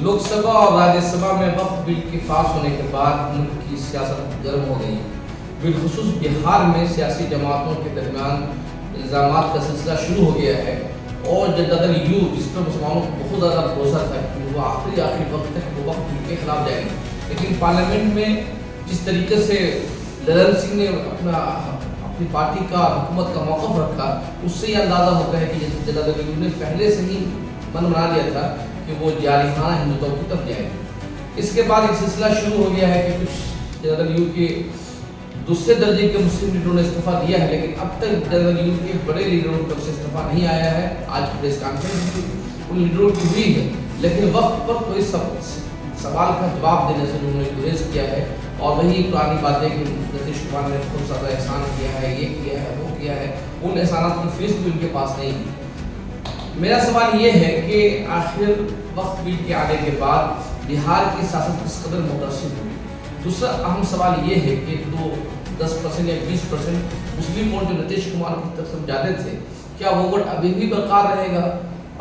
लोकसभा और राज्यसभा में वक्फ बिल के पास होने के बाद मुल्क की सियासत गर्म हो गई है। बिलखुसूस बिहार में सियासी जमातों के दरमियान इल्ज़ामात का सिलसिला शुरू हो गया है और जनतादल यू जिस पर मुसलमानों को बहुत ज़्यादा भरोसा था कि वो आखिरी वक्त तक वो वक्त बिल के खिलाफ जाएंगे, लेकिन पार्लियामेंट में जिस तरीके से ललन सिंह ने अपनी पार्टी का हुकूमत का मौक़िफ़ रखा, उससे ये अंदाज़ा होता है कि जनतादल यू ने पहले से ही मन बना लिया था कि वो जारिहाना हिंदुत्व की तरफ जाएंगे। इसके बाद एक सिलसिला शुरू हो गया है कि कुछ जनतादल यू के दूसरे दर्जे के मुस्लिम लीडरों ने इस्तीफा दिया है, लेकिन अब तक जनतादल यू के बड़े लीडरों की तरफ से इस्तीफा नहीं आया है। आज प्रेस कॉन्फ्रेंस उन लीडरों की हुई है, लेकिन वक्त पर कोई सवाल का जवाब देने से उन्होंने गुरेज किया है और वही पुरानी बातें कि नीतीश कुमार ने बहुत ज़्यादा एहसान किया है, ये किया है, वो किया है, उन एहसानात की फीस भी उनके पास नहीं है। मेरा सवाल ये है कि आखिर वक्त बिल के आने के बाद बिहार की सियासत किस कदर मुतासिर हुई। दूसरा अहम सवाल ये है कि तो 10% या 20% मुस्लिम वोट जो नीतीश कुमार की तरफ से ज़्यादा थे, क्या वो वोट अभी भी बरकरार रहेगा।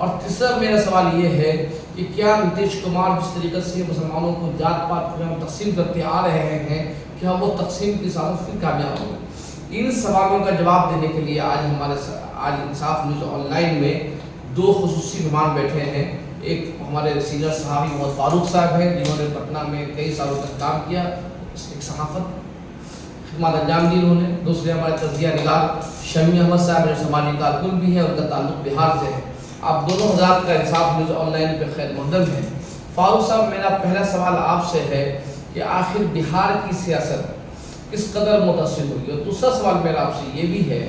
और तीसरा मेरा सवाल ये है कि क्या नीतीश कुमार जिस तरीके से मुसलमानों को जात पात में तकसीम करते आ रहे हैं, क्या वो तकसीम की सियासत फिर कामयाब होगी। इन सवालों का जवाब देने के लिए आज इंसाफ न्यूज़ ऑनलाइन में दो खुसूसी मेहमान बैठे हैं। एक हमारे सीनियर सहाफ़ी मोहम्मद फारूक साहब हैं, जिन्होंने पटना में कई सालों तक काम किया, एक सहाफ़त खिदमत अंजाम दी उन्होंने। दूसरे हमारे तज़किया निगार शमी अहमद साहब जो समाजी कारकुन भी हैं, उनका ताल्लुक बिहार से है। आप दोनों हज़रात का इंसाफ न्यूज़ ऑनलाइन पे खैर मकदम है। फारूक साहब, मेरा पहला सवाल आपसे है कि आखिर बिहार की सियासत किस कदर मुतासिर हुई। और दूसरा सवाल मेरा आपसे ये भी है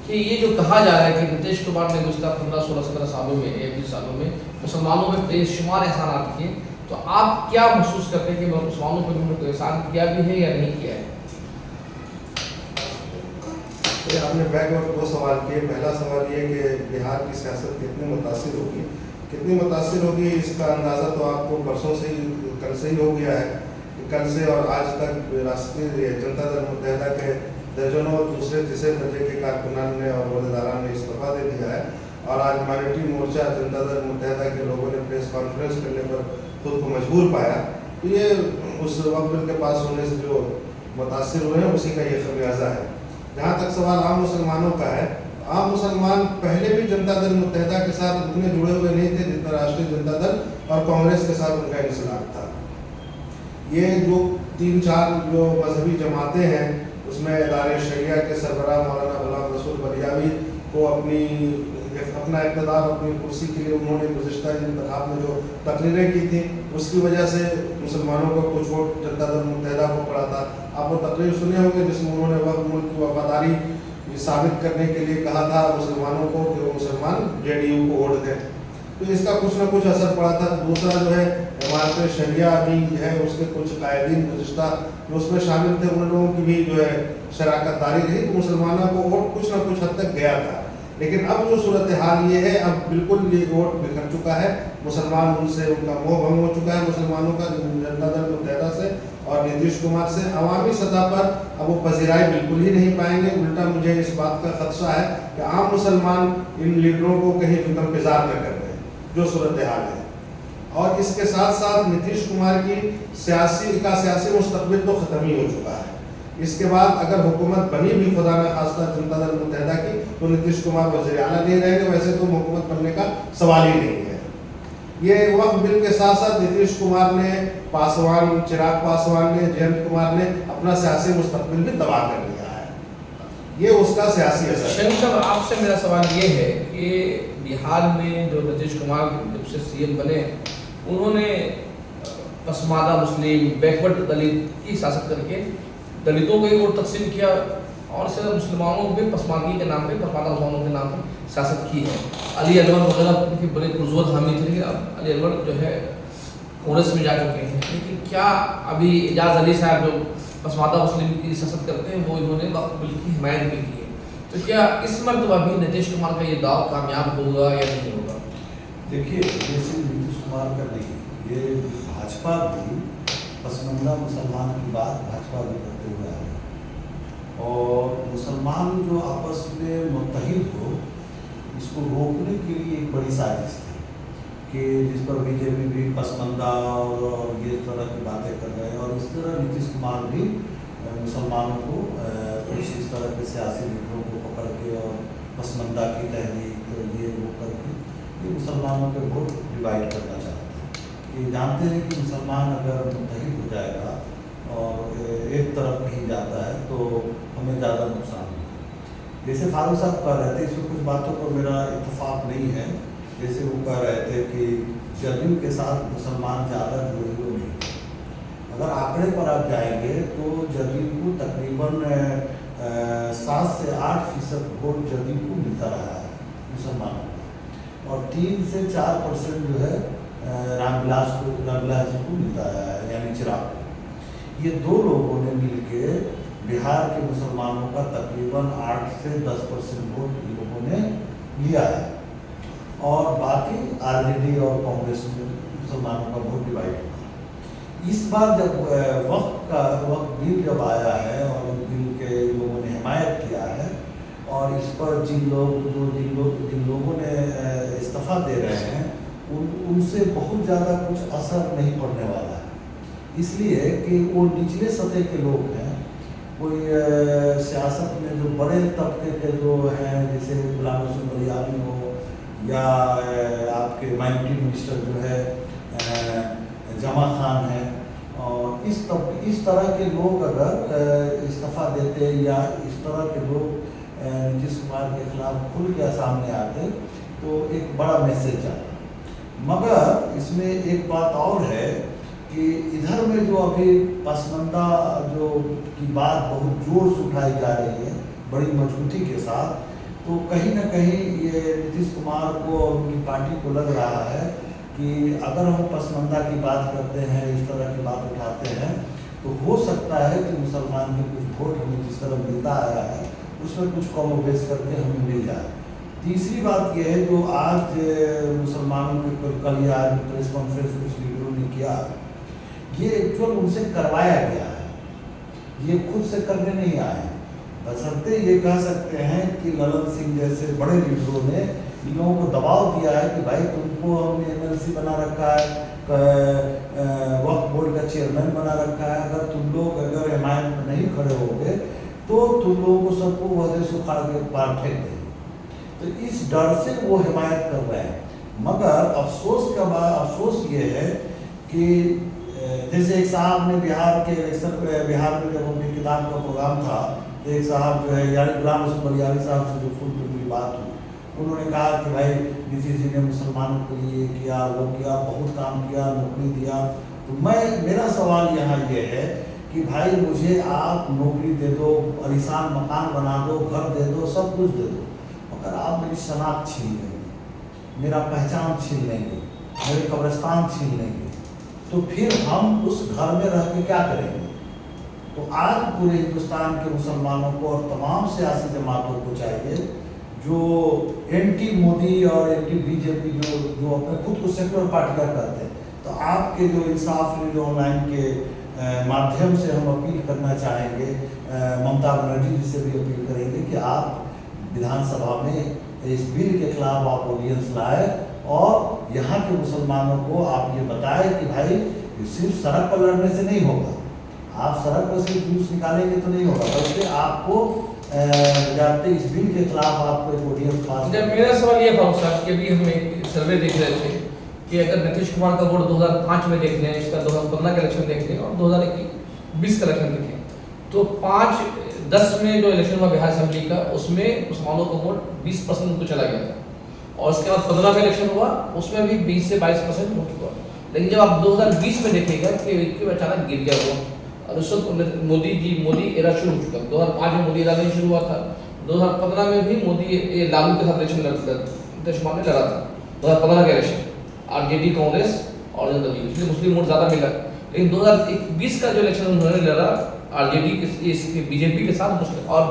कि ये जो कहा जा रहा है कि नीतीश कुमार ने गुज़श्ता 15, 16, 17 सालों में या 20 सालों में मुसलमानों में बेशुमार एहसानात किए, तो आप क्या महसूस करते हैं कि मुसलमानों पर उन्होंने कोई एहसान किया भी है या नहीं किया है। तो आपने बैक और दो सवाल किए। पहला सवाल ये कि बिहार की सियासत कितनी मुतासिर होगी, इसका अंदाज़ा तो आपको परसों से ही, कल से ही हो गया है कि कल से और आज तक राष्ट्रीय जनता दल मुत्तहिदा के दर्जनों दूसरे तीसरे दर्जे के कारकुनान ने और वज़ीरान ने इस्तीफा दे दिया है। और आज माइनॉरिटी मोर्चा जनता दल मुत्तहिदा के लोगों ने प्रेस कॉन्फ्रेंस करने पर खुद को मजबूर पाया। तो ये उस वक्त बिल के पास होने से जो मुतासिर हुए हैं उसी का ये खमियाजा है। जहाँ तक सवाल आम मुसलमानों का है, आम मुसलमान पहले भी जनता दल मुत्तहिदा के साथ उतने जुड़े हुए नहीं थे जितना राष्ट्रीय जनता दल और कांग्रेस के साथ उनका इंसलाक था। ये जो 3-4 जो मजहबी जमातें हैं, उसमें इदारे शरिया के सरबराह मौलाना गुलाम रसूल बलियावी को अपना इक़्तिदार अपनी कुर्सी के लिए उन्होंने गुज़श्ता इंतख़ाब में जो तकरीरें की थी, उसकी वजह से मुसलमानों को कुछ वोट जनता दल मुत्तहिदा को पड़ा था। आप वो तकरीर सुने होंगे जिसमें उन्होंने मुल्क की वफादारी साबित करने के लिए कहा था मुसलमानों को कि वो मुसलमान JDU को वोट दें। तो इसका कुछ ना कुछ असर पड़ा था। दूसरा जो है इमारत शरिया भी है, उसके कुछ कायदीन गुज़श्ता जो उसमें शामिल थे, उन लोगों की भी जो है शराकत दारी रही, तो मुसलमानों को वोट कुछ ना कुछ हद तक गया था। लेकिन अब जो सूरत हाल ये है, अब बिल्कुल ये वोट बिखर चुका है, मुसलमान उनसे उनका मोह भंग हो चुका है मुसलमानों का जनता दल मुत्तहिदा से और नीतीश कुमार से। अवामी सतह पर अब वो पजीराई बिल्कुल ही नहीं पाएंगे। उल्टा मुझे इस बात का खदशा है कि आम मुसलमान इन लीडरों को कहीं फिक्रमपिजार न कर दें, जो सूरत हाल है। और इसके साथ साथ नीतीश कुमार की सियासी मुस्तकबिल तो ख़त्म ही हो चुका है। इसके बाद अगर हुकूमत बनी भी खुदा न खास्ता जनता दल मुत्तहिदा की, तो नीतीश कुमार वज़ीर आला नहीं रहेंगे। वैसे तो हुकूमत बनने का सवाल ही नहीं है। ये वक्फ बिल के साथ साथ नीतीश कुमार ने, चिराग पासवान ने, जयंत कुमार ने अपना सियासी मुस्तकबिल भी तबाह कर दिया है। ये उसका सियासी असर। शमी साहब, आपसे मेरा सवाल ये है कि बिहार में जो नीतीश कुमार जब से CM बने, उन्होंने पसमानदा मुस्लिम, बैकवर्ड दलित की सियासत करके दलितों को ही वोट तकसीम किया और सिर्फ मुसलमानों में पसमानगी के नाम पे, पसमानदा मुसलमानों के नाम पर सियासत की है। अली अनवर वगैरह उनके बड़े पुरजोर हामी थे, लेकिन अब अली अनवर जो है कांग्रेस में जा चुके हैं। लेकिन क्या अभी एजाज अली साहब जो पसमानदा मुस्लिम की सियासत करते हैं, वो इन्होंने वक्फ बिल की हिमायत भी की है। तो क्या इस मरतबा भी नीतीश कुमार का ये दाव कामयाब होगा या नहीं होगा। देखिए, ये सिर्फ नीतीश कुमार का नहीं, ये भाजपा भी पसमानदा मुसलमान की बात भाजपा भी करते हुए आ रही और मुसलमान जो आपस में मुत्तहिद हो, इसको रोकने के लिए एक बड़ी साजिश थी कि जिस पर बीजेपी भी पसमंदा और ये तरह की बातें कर रहे हैं, और इस तरह नीतीश कुमार भी मुसलमानों को कुछ इस तरह के सियासी लीडरों को पकड़ के और पसमंदा की तहरीक ये वो करके ये मुसलमानों पे वोट डिवाइड करना चाहते हैं। ये जानते हैं कि मुसलमान अगर मुत्तहिद हो जाएगा और एक तरफ कहीं जाता है तो हमें ज़्यादा नुकसान होता है। जैसे फारूक साहब कह रहे थे, इसमें कुछ बातों पर मेरा इत्तेफाक नहीं है। जैसे वो कह रहे थे कि जदयू के साथ मुसलमान ज़्यादा जुड़े हुए नहीं। अगर आंकड़े पर आप जाएंगे तो जदयू को तकरीबन 7 से 8% वोट जदयू को मिलता रहा है मुसलमानों को, और 3 से 4% जो है रामविलास जी को मिलता है, यानी चिराग को। ये दो लोगों ने मिलके बिहार के मुसलमानों का तकरीबन 8 से 10% वोट इन लोगों ने लिया है, और बाकी आरजेडी और कांग्रेस में मुसलमानों का वोट डिवाइड हुआ। इस बार जब वक्त बिल जब आया है और इस बिल के लोगों ने हिमायत किया है, और इस पर जिन लोगों ने इस्तीफा दे रहे हैं उनसे बहुत ज़्यादा कुछ असर नहीं पड़ने वाला है, इसलिए कि वो निचले सतह के लोग हैं। कोई सियासत में जो बड़े तबके के जो हैं, जैसे गुलाम रसूल बलियानी हो, या आपके माइनॉरिटी मिनिस्टर जो है जमा खान है, और इस तरह के लोग अगर इस्तीफा देते या इस तरह के लोग नीतीश कुमार के खिलाफ खुल के सामने आते तो एक बड़ा मैसेज आता। मगर इसमें एक बात और है कि इधर में जो अभी पसमंदा जो की बात बहुत जोर से उठाई जा रही है बड़ी मजबूती के साथ, तो कहीं ना कहीं ये नीतीश कुमार को और उनकी पार्टी को लग रहा है कि अगर हम पसमंदा की बात करते हैं, इस तरह की बात उठाते हैं, तो हो सकता है कि मुसलमान के कुछ वोट हमें जिस तरह मिलता आया है उसमें कुछ कम बेस करके हमें मिल जाए। तीसरी बात यह है जो आज मुसलमानों के कल या प्रेस कॉन्फ्रेंस कुछ लीडरों ने किया, ये एक्चुअल उनसे करवाया गया है, ये खुद से करने नहीं आए। बशर्ते ये कह सकते हैं कि ललन सिंह जैसे बड़े लीडरों ने इन लोगों को दबाव दिया है कि भाई तुमको हमने MLC बना रखा है, वक्फ बोर्ड का चेयरमैन बना रखा है, अगर तुम लोग अगर हिमायत में नहीं खड़े होगे तो तुम लोगों को सबको वहदे से उखाड़ के बाहर फेंक देंगे। तो इस डर से वो हिमायत कर रहे हैं। मगर अफसोस ये है कि जैसे एक साहब ने बिहार में जब उनकी किताब का प्रोग्राम था, तो एक साहब जो है यानी गुलाम रसूल बलियानी साहब से जो फुल की बात हुई, उन्होंने कहा कि भाई नीतीश जी ने मुसलमानों के लिए किया, वो किया, बहुत काम किया, नौकरी दिया। तो मेरा सवाल यहाँ ये है कि भाई मुझे आप नौकरी दे दो, आलीशान मकान बना दो, घर दे दो, सब कुछ दे दो, मगर आप मेरी शनाख्त छीन लेंगे, मेरा पहचान छीन लेंगे, मेरे कब्रिस्तान छीन लेंगे, तो फिर हम उस घर में रह के क्या करेंगे? तो आज पूरे हिंदुस्तान के मुसलमानों को और तमाम सियासी जमातों को चाहिए जो एंटी मोदी और एंटी बीजेपी जो अपने खुद को सेकुलर पार्टियां करते हैं, तो आपके जो इंसाफ न्यूज ऑनलाइन के माध्यम से हम अपील करना चाहेंगे, ममता बनर्जी जी से भी अपील करेंगे कि आप विधानसभा में इस बिल के खिलाफ आप ऑडियंस लाए और यहाँ के मुसलमानों को आप ये बताएं कि भाई सिर्फ सड़क पर लड़ने से नहीं होगा, आप सड़क पर सिर्फ जुलूस निकालेंगे तो नहीं होगा, बल्कि आपको जाते इस बिल के खिलाफ आपको एक ऑडियंस पास। मेरा सवाल ये फारूक साहब कि अभी हम एक सर्वे देख रहे थे कि अगर नीतीश कुमार का वोट 2005 में देख लें, इसका 2015 का इलेक्शन देख लें और 2020 का इलेक्शन देखें, तो 5-10 में जो इलेक्शन हुआ बिहार असेंबली का, उसमें मुसलमानों का वोट 20% को चला गया था, और उसके बाद 15 का इलेक्शन हुआ, उसमें भी 20 से 22% वोट हुआ। लेकिन जब आप 2020 में देखिएगा कि अचानक गिर गया वो, और उस वक्त मोदी एरा शुरू हो चुका। 2005 में मोदी एरा नहीं शुरू हुआ था, 2015 में भी मोदी लागू के साथ इलेक्शन नीतीश कुमार ने लड़ा था। 2015 का इलेक्शन आरजेडी, कांग्रेस और जनता दल, इसलिए मुस्लिम वोट ज़्यादा मिला। लेकिन 2020 का जो इलेक्शन उन्होंने लड़ा आरजेडी बीजेपी के साथ मुस्लिम, और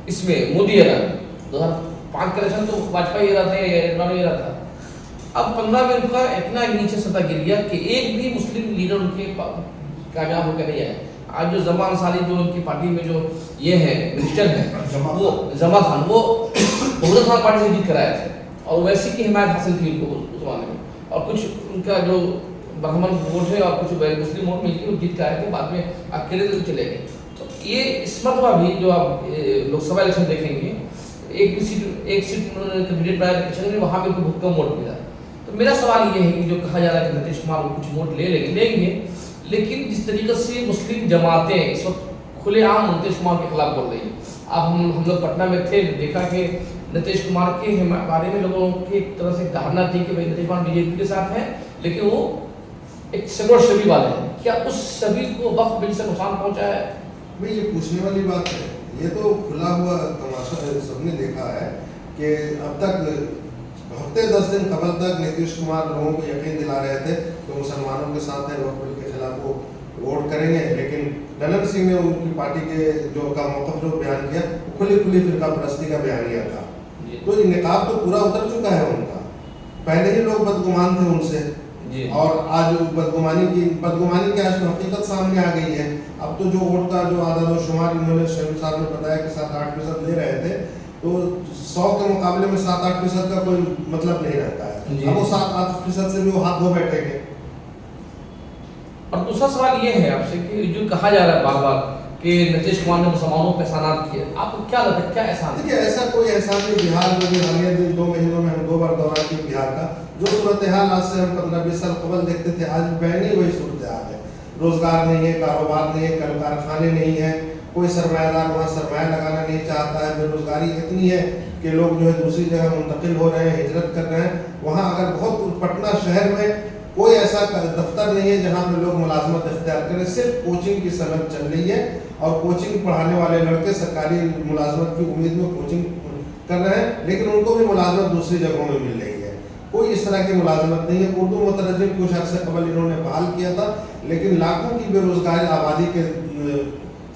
इसमें मोदी एरा में 2005 का इलेक्शन तो वाजपेयी एरा था या इमरान एरा था। अब 15 में उनका इतना नीचे सतह गिर गया कि एक भी मुस्लिम लीडर उनके कामयाब होकर नहीं आया। आज जो जमा अंसारी जो उनकी पार्टी में जो ये है मिनिस्टर है, वो जमा खान, वो बहुजन समाज पार्टी से जीत कराए थे और वैसी की हिमायत हासिल थी उनको उस जमाने में। और कुछ उनका जो ब्राह्मण वोट है और कुछ मुस्लिम वोट मिलकर वो जीत के आए थे, बाद में अकेले तो चले गए। तो ये इस मरतबा भी जो आप लोकसभा इलेक्शन देखेंगे, एक सीट उन्होंने कैंडिडेट बनाया इलेक्शन में, वहाँ भी उनको बहुत कम वोट मिला। तो मेरा सवाल ये है कि जो कहा जा रहा है कि नीतीश कुमार को कुछ वोट लेंगे, लेकिन जिस तरीके से मुस्लिम जमातें इस वक्त खुलेआम नीतीश कुमार के खिलाफ बोल रही है। अब हम लोग पटना में थे, देखा कि नीतीश कुमार के बारे में लोगों की एक तरह से धारणा थी कि भाई नीतीश कुमार बीजेपी के साथ है, लेकिन वो एक सेकुलर छवि वाले हैं। क्या उस छवि को वक्फ बिल से नुकसान पहुंचा है? भाई ये पूछने वाली बात है। ये तो खुला हुआ तमाशा सबने देखा है कि अब तक हफ्ते 10 दिन कबल तक नीतीश कुमार लोगों को यकीन दिला रहे थे कि मुसलमानों के साथ है, वक्फ बिल के खिलाफ वो वोट करेंगे, लेकिन ललन सिंह ने उनकी पार्टी के जो का मौक़िफ़ जो बयान किया वो खुली फिरका परस्ती का बयानिया था। तो ये निकाब तो पूरा उतर चुका है उनका। पहले ही लोग बदगुमान थे उनसे, और आज बदगुमानी की आज हकीकत सामने आ गई है। अब तो जो वोट का जो आदाद-ओ-शुमार इन्होंने शरीफ साहब ने बताया कि 7-8% ले रहे थे, तो 100 के मुकाबले में 7-8% का कोई मतलब नहीं रहता है। अब वो 7-8% से भी वो हाथ धो बैठेंगे। और दूसरा सवाल ये है आपसे कि जो कहा जा रहा है बार बार कि नीतीश कुमार ने मुसलमानों पर एहसानात किए, आपको क्या लगता है, क्या एहसान? देखिए, ऐसा कोई एहसान नहीं। बिहार में भी हालिया 2 महीनों में हम 2 बार दौरा किए बिहार का। जो सूरत हाल आज से हम 15-20 साल कबल देखते थे, आज बयानी वही सूरत हाल है। रोजगार नहीं है, कारोबार नहीं है, कल कारखाने नहीं है, कोई सरमायादार वहाँ सरमाया लगाना नहीं चाहता है। बेरोजगारी इतनी है कि लोग जो है दूसरी जगह मुंतकिल हो रहे हैं, हिजरत कर रहे हैं। वहाँ अगर बहुत पटना शहर में कोई ऐसा दफ्तर नहीं है जहाँ पे लोग मुलाजमत इख्तियार करें। सिर्फ कोचिंग की सनत चल रही है और कोचिंग पढ़ाने वाले लड़के सरकारी मुलाजमत की उम्मीद में कोचिंग कर रहे हैं, लेकिन उनको भी मुलाजमत दूसरी जगहों में मिल रही है। कोई इस तरह की मुलाजमत नहीं है। उर्दू मुतरज्जिम कुछ अर्से कबल इन्होंने बहाल किया था, लेकिन लाखों की बेरोजगार आबादी के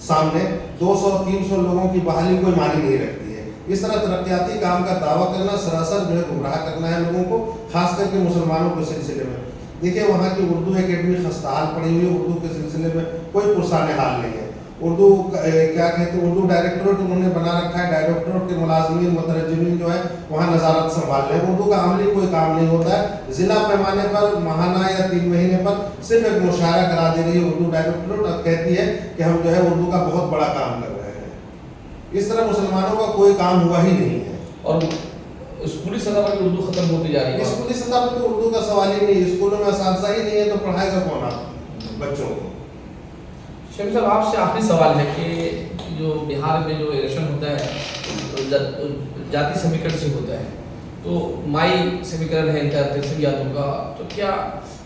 सामने 200-300 लोगों की बहाली कोई मानी नहीं रखती है। इस तरह तरक्याती काम का दावा करना सरासर जो है गुमराह करना है लोगों को, खास करके मुसलमानों के सिलसिले में। देखिए, वहाँ की उर्दू एकेडमी खस्ताहाल पड़ी हुई है। उर्दू के सिलसिले में कोई पुरसाने हाल नहीं है। उर्दू क्या कहते हैं, उर्दू डायरेक्टरेट उन्होंने बना रखा है। डायरेक्टरेट के मुलाजमीन मुतरज्जिमीन जो है वहाँ नज़ारत संभाल रहे हैं। उर्दू का अमली कोई काम नहीं होता है। ज़िला पैमाने पर माहाना या 3 महीने पर सिर्फ एक मुशायरा करा दे रही है उर्दू डायरेक्टरेट, और कहती है कि हम जो है उर्दू का बहुत बड़ा काम कर रहे हैं। इस तरह मुसलमानों का कोई काम हुआ ही नहीं है। और स्कूली सतह पर उर्दू खत्म होती जा रही है। स्कूली सतह पर तो उर्दू का सवाल ही नहीं है। स्कूलों में असातिज़ा ही नहीं है, तो पढ़ाएगा कौन आप बच्चों को? शमीम साहब, आपसे आखिरी सवाल है कि जो बिहार में जो इलेक्शन होता है जाति समीकरण से होता है, तो माई समीकरण है इनका तेजस्वी यादव का, तो क्या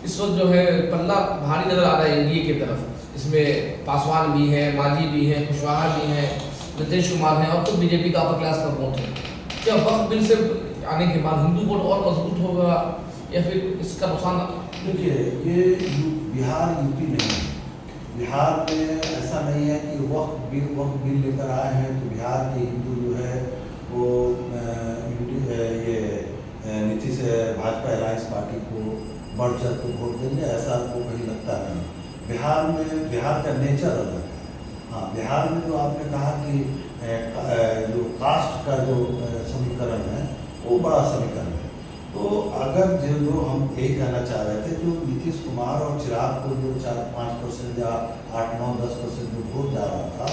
इस वक्त जो है पल्ला भारी नजर आ रहा है एनडीए की तरफ? इसमें पासवान भी है, मांझी भी है, कुशवाहा भी है, नीतीश कुमार है और खुद बीजेपी का अपर क्लास का वोट है। क्या वक्फ बिल से आने के बाद हिंदू वोट और मजबूत होगा या फिर इसका नुकसान? देखिए, ये बिहार यूपी नहीं है। बिहार में ऐसा नहीं है कि वक्फ बिल लेकर आए हैं तो बिहार के हिंदू जो है वो ये नीतीश भाजपा अलायंस पार्टी को बढ़ चढ़ के वोट देंगे, ऐसा आपको कहीं लगता नहीं। बिहार में बिहार का नेचर अलग है। हाँ, बिहार में जो आपने कहा कि जो कास्ट का जो समीकरण है वो बड़ा समीकरण है। तो अगर जो हम यही कहना चाह रहे थे, जो नीतीश कुमार और चिराग को जो 4-5% या 8-9-10% जो वोट जा रहा था,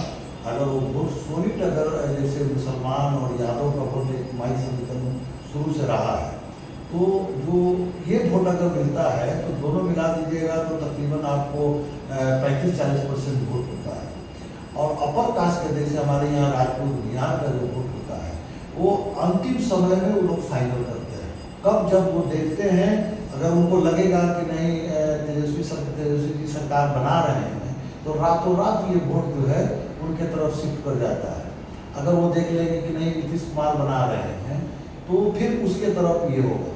अगर वो वोट सोलिड अगर जैसे मुसलमान और यादव का वोट एक माई समीकरण शुरू से रहा है, तो जो ये वोट अगर मिलता है तो दोनों मिला दीजिएगा तो तकरीबन आपको 35-40% वोट होता है। और अपर कास्ट के जैसे हमारे यहाँ राजपूत बिहार का जो वोट होता है वो अंतिम समय में वो लोग फाइनल करते हैं। कब? जब वो देखते हैं, अगर उनको लगेगा कि नहीं तेजस्वी की सरकार बना रहे हैं, तो रातों रात ये वोट जो है उनके तरफ शिफ्ट कर जाता है। अगर वो देख लेंगे कि नहीं नीतीश कुमार बना रहे हैं, तो फिर उसके तरफ ये होगा।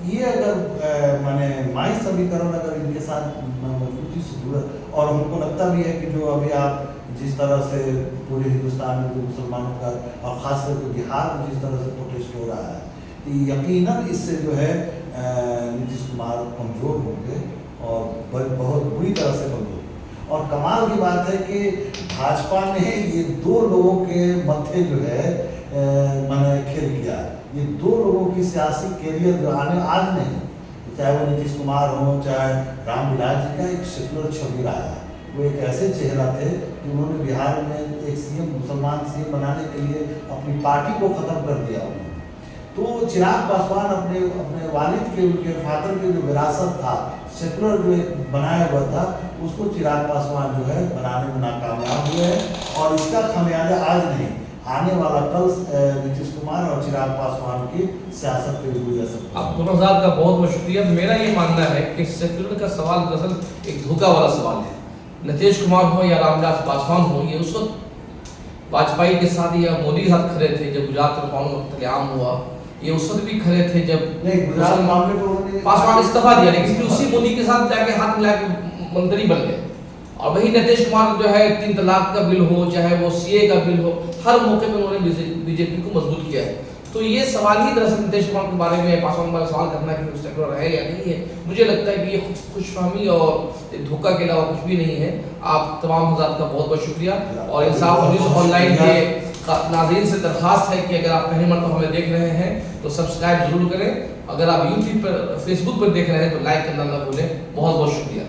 ये अगर माने माई समीकरण अगर इनके साथ मजबूती से जुड़ा, और हमको लगता भी है कि जो अभी आप जिस तरह से पूरे हिंदुस्तान में जो मुसलमानों का और ख़ास करके बिहार में जिस तरह से प्रोटेस्ट हो रहा है, तो यकीनन इससे जो है नीतीश कुमार कमज़ोर होंगे और बहुत बुरी तरह से कमज़ोर। और कमाल की बात है कि भाजपा ने ये 2 लोगों के मध्य जो है मैंने खेल किया। ये 2 लोगों की सियासी कैरियर जो आज नहीं, चाहे वो नीतीश कुमार हों, चाहे रामविलास जी का एक सेकुलर छवि रहा है। वो एक ऐसे चेहरा थे कि उन्होंने बिहार में एक सीएम, मुसलमान सीएम बनाने के लिए अपनी पार्टी को ख़त्म कर दिया उन्होंने। तो चिराग पासवान अपने अपने वालिद के, उनके फादर के जो विरासत था, सेकुलर जो एक बनाया हुआ था, उसको चिराग पासवान जो है बनाने में नाकामयाब हुए हैं। और इसका खामियाजा आज नहीं, आने वाला कल नीतीश कुमार और चिराग पासवान की सियासत पे भी जा सकता है। आप दोनों का बहुत बहुत शुक्रिया। मेरा ये मानना है कि सेकुलर का सवाल दरअसल एक धोखा वाला सवाल है। नीतीश कुमार हो या रामविलास पासवान हो, ये उस वक्त वाजपेयी के साथ या मोदी के साथ खड़े थे जब गुजरात में कानून का कत्लेआम हुआ। ये उस वक्त भी खड़े थे जब गुजरात मामले पर उन्होंने पासवान इस्तीफा दिया, लेकिन फिर उसी मोदी के साथ जाके हाथ मिला के मंत्री बन गए। और वही नीतीश कुमार जो है 3 तलाक का बिल हो, चाहे वो सीए का बिल हो, हर मौके पर उन्होंने बीजेपी को मजबूत किया है। तो ये सवाल ही दरअसल नीतीश कुमार के बारे में, पासवान के बारे में सवाल करना है कि सेकुलर है या नहीं है। मुझे लगता है कि ये खुशफहमी और धोखा के अलावा कुछ भी नहीं है। आप तमाम हज़रात का बहुत बहुत शुक्रिया। और इंसाफ न्यूज़ ऑनलाइन के नाज़रीन से दरख्वास्त है कि अगर आप पहली मरतबा हमें देख रहे हैं तो सब्सक्राइब जरूर करें। अगर आप यूट्यूब पर, फेसबुक पर देख रहे हैं तो लाइक करना ना भूलें। बहुत बहुत शुक्रिया।